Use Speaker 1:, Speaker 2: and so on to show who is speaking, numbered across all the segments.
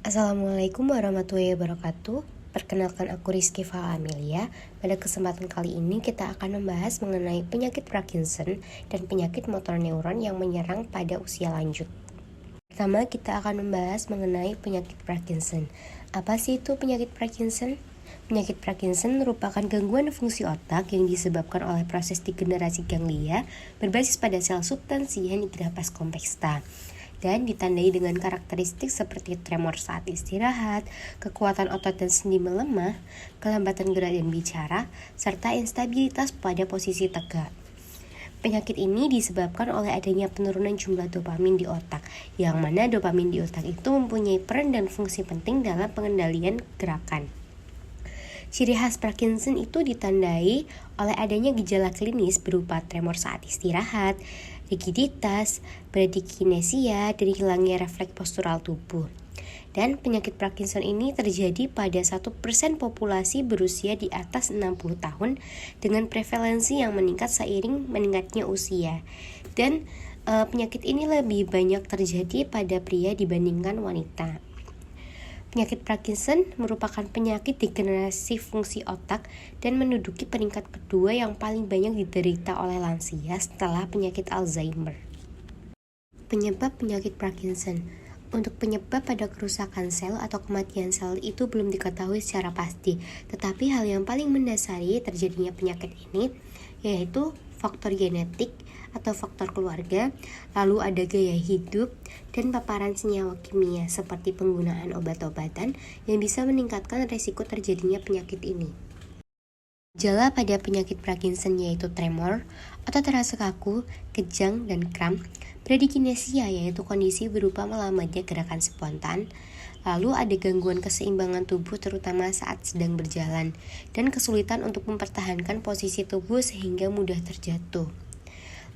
Speaker 1: Assalamualaikum warahmatullahi wabarakatuh. Perkenalkan aku Rizky Fala Amelia. Pada kesempatan kali ini kita akan membahas mengenai penyakit Parkinson dan penyakit motor neuron yang menyerang pada usia lanjut. Pertama, kita akan membahas mengenai penyakit Parkinson. Apa sih itu penyakit Parkinson? Penyakit Parkinson merupakan gangguan fungsi otak yang disebabkan oleh proses degenerasi ganglia berbasis pada sel substansia nitropas kompleksa dan ditandai dengan karakteristik seperti tremor saat istirahat, kekuatan otot dan sendi melemah, kelambatan gerak dan bicara, serta instabilitas pada posisi tegak. Penyakit ini disebabkan oleh adanya penurunan jumlah dopamin di otak, yang mana dopamin di otak itu mempunyai peran dan fungsi penting dalam pengendalian gerakan. Ciri khas Parkinson itu ditandai oleh adanya gejala klinis berupa tremor saat istirahat, rigiditas, bradykinesia, dan hilangnya refleks postural tubuh. Dan penyakit Parkinson ini terjadi pada 1% populasi berusia di atas 60 tahun dengan prevalensi yang meningkat seiring meningkatnya usia. Dan penyakit ini lebih banyak terjadi pada pria dibandingkan wanita. Penyakit Parkinson merupakan penyakit degenerasi fungsi otak dan menduduki peringkat kedua yang paling banyak diderita oleh lansia setelah penyakit Alzheimer. Penyebab penyakit Parkinson. Untuk penyebab pada kerusakan sel atau kematian sel itu belum diketahui secara pasti, tetapi hal yang paling mendasari terjadinya penyakit ini yaitu faktor genetik atau faktor keluarga, lalu ada gaya hidup, dan paparan senyawa kimia seperti penggunaan obat-obatan yang bisa meningkatkan resiko terjadinya penyakit ini. Gejala pada penyakit Parkinson yaitu tremor, otot terasa kaku, kejang, dan kram, bradykinesia yaitu kondisi berupa melambatnya gerakan spontan, lalu ada gangguan keseimbangan tubuh terutama saat sedang berjalan, dan kesulitan untuk mempertahankan posisi tubuh sehingga mudah terjatuh.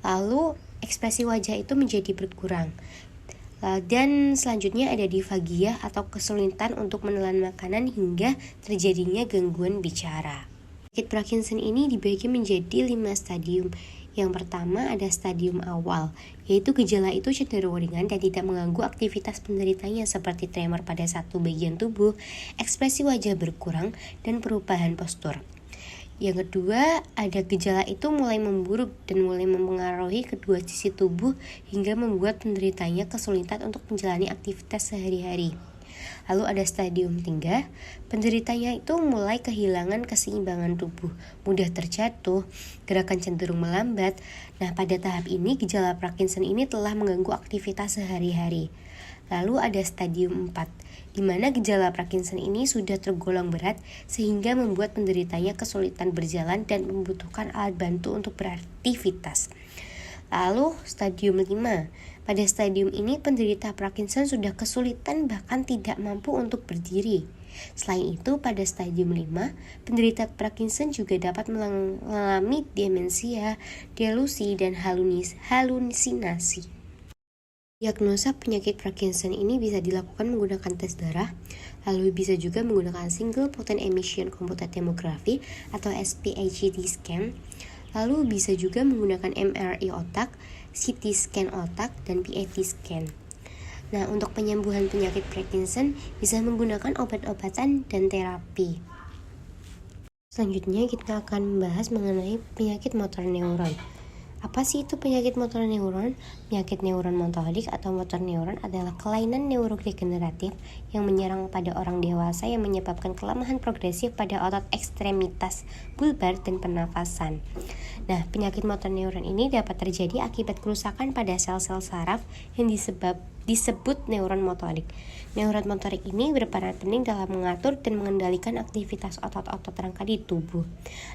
Speaker 1: Lalu ekspresi wajah itu menjadi berkurang. Dan selanjutnya ada difagia atau kesulitan untuk menelan makanan hingga terjadinya gangguan bicara. Penyakit Parkinson ini dibagi menjadi 5 stadium. Yang pertama ada stadium awal, yaitu gejala itu cenderung ringan dan tidak mengganggu aktivitas penderitanya seperti tremor pada satu bagian tubuh, ekspresi wajah berkurang, dan perubahan postur. Yang kedua, ada gejala itu mulai memburuk dan mulai mempengaruhi kedua sisi tubuh hingga membuat penderitanya kesulitan untuk menjalani aktivitas sehari-hari. Lalu ada stadium 3, penderitanya itu mulai kehilangan keseimbangan tubuh, mudah terjatuh, gerakan cenderung melambat. Nah, pada tahap ini gejala Parkinson ini telah mengganggu aktivitas sehari-hari. Lalu ada stadium 4, di mana gejala Parkinson ini sudah tergolong berat sehingga membuat penderitanya kesulitan berjalan dan membutuhkan alat bantu untuk beraktivitas. Lalu stadium 5, pada stadium ini penderita Parkinson sudah kesulitan bahkan tidak mampu untuk berdiri. Selain itu, pada stadium 5, penderita Parkinson juga dapat mengalami demensia, delusi, dan halusinasi. Diagnosa penyakit Parkinson ini bisa dilakukan menggunakan tes darah, lalu bisa juga menggunakan single proton emission computed tomography atau SPECT scan, lalu bisa juga menggunakan MRI otak, CT scan otak, dan PET scan. Nah, untuk penyembuhan penyakit Parkinson bisa menggunakan obat-obatan dan terapi. Selanjutnya kita akan membahas mengenai penyakit motor neuron. Apa sih itu penyakit motor neuron? Penyakit neuron motorik atau motor neuron adalah kelainan neurodegeneratif yang menyerang pada orang dewasa yang menyebabkan kelemahan progresif pada otot ekstremitas bulbar dan pernafasan. Nah, penyakit motor neuron ini dapat terjadi akibat kerusakan pada sel-sel saraf yang disebut neuron motorik. Neuron motorik ini berperan penting dalam mengatur dan mengendalikan aktivitas otot-otot rangka di tubuh.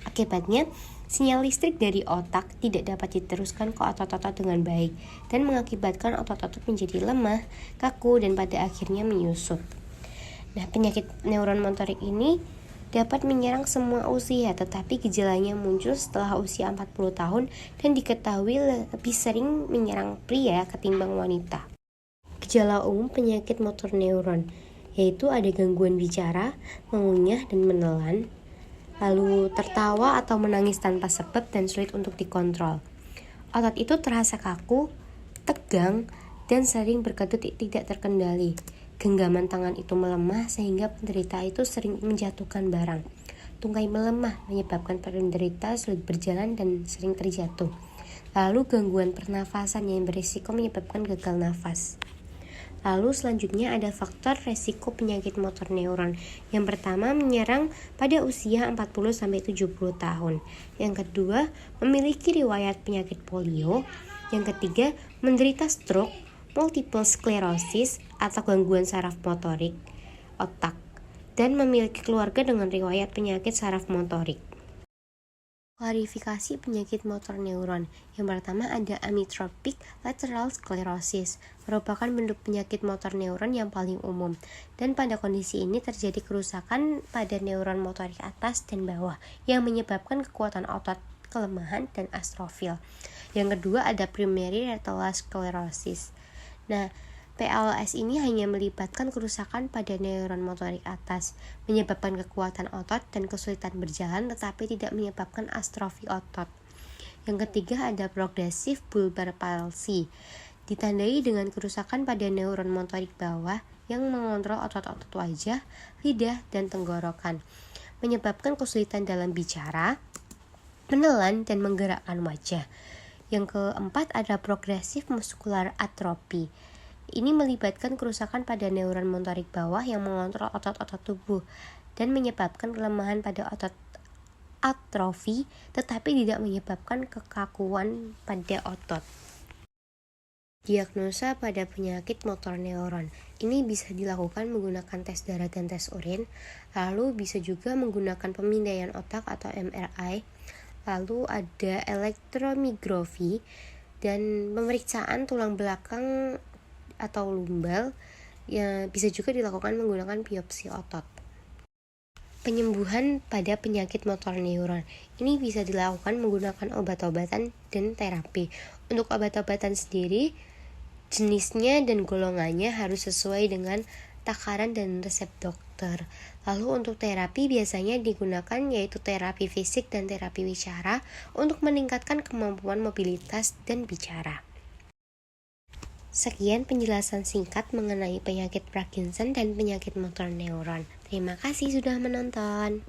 Speaker 1: Akibatnya, sinyal listrik dari otak tidak dapat diteruskan ke otot-otot dengan baik dan mengakibatkan otot-otot menjadi lemah, kaku, dan pada akhirnya menyusut. Nah, penyakit neuron motorik ini dapat menyerang semua usia, tetapi gejalanya muncul setelah usia 40 tahun dan diketahui lebih sering menyerang pria ketimbang wanita. Gejala umum penyakit motor neuron yaitu ada gangguan bicara, mengunyah, dan menelan, lalu tertawa atau menangis tanpa sebab dan sulit untuk dikontrol. Otot itu terasa kaku, tegang, dan sering berkedut tidak terkendali. Genggaman tangan itu melemah sehingga penderita itu sering menjatuhkan barang. Tungkai melemah menyebabkan penderita sulit berjalan dan sering terjatuh. Lalu gangguan pernafasan yang berisiko menyebabkan gagal nafas. Lalu selanjutnya ada faktor resiko penyakit motor neuron. Yang pertama menyerang pada usia 40-70 tahun. Yang kedua memiliki riwayat penyakit polio. Yang ketiga menderita stroke, multiple sclerosis atau gangguan saraf motorik otak. Dan memiliki keluarga dengan riwayat penyakit saraf motorik. Klarifikasi penyakit motor neuron. Yang pertama ada amyotrophic lateral sclerosis, merupakan bentuk penyakit motor neuron yang paling umum. Dan pada kondisi ini terjadi kerusakan pada neuron motorik atas dan bawah yang menyebabkan kekuatan otot, kelemahan, dan atrofil. Yang kedua ada primary lateral sclerosis. Nah, PLS ini hanya melibatkan kerusakan pada neuron motorik atas, menyebabkan kekuatan otot dan kesulitan berjalan tetapi tidak menyebabkan atrofi otot. Yang ketiga ada progressive bulbar palsy, ditandai dengan kerusakan pada neuron motorik bawah yang mengontrol otot-otot wajah, lidah, dan tenggorokan, menyebabkan kesulitan dalam bicara, menelan, dan menggerakkan wajah. Yang keempat ada progressive muscular atrophy. Ini melibatkan kerusakan pada neuron motorik bawah yang mengontrol otot-otot tubuh dan menyebabkan kelemahan pada otot atrofi tetapi tidak menyebabkan kekakuan pada otot. Diagnosa pada penyakit motor neuron. Ini bisa dilakukan menggunakan tes darah dan tes urin, lalu bisa juga menggunakan pemindaian otak atau MRI, lalu ada elektromiografi dan pemeriksaan tulang belakang atau lumbal yang bisa juga dilakukan menggunakan biopsi otot. Penyembuhan pada penyakit motor neuron. Ini bisa dilakukan menggunakan obat-obatan dan terapi. Untuk obat-obatan sendiri, jenisnya dan golongannya harus sesuai dengan takaran dan resep dokter. Lalu untuk terapi biasanya digunakan yaitu terapi fisik dan terapi wicara untuk meningkatkan kemampuan mobilitas dan bicara. Sekian penjelasan singkat mengenai penyakit Parkinson dan penyakit motor neuron. Terima kasih sudah menonton.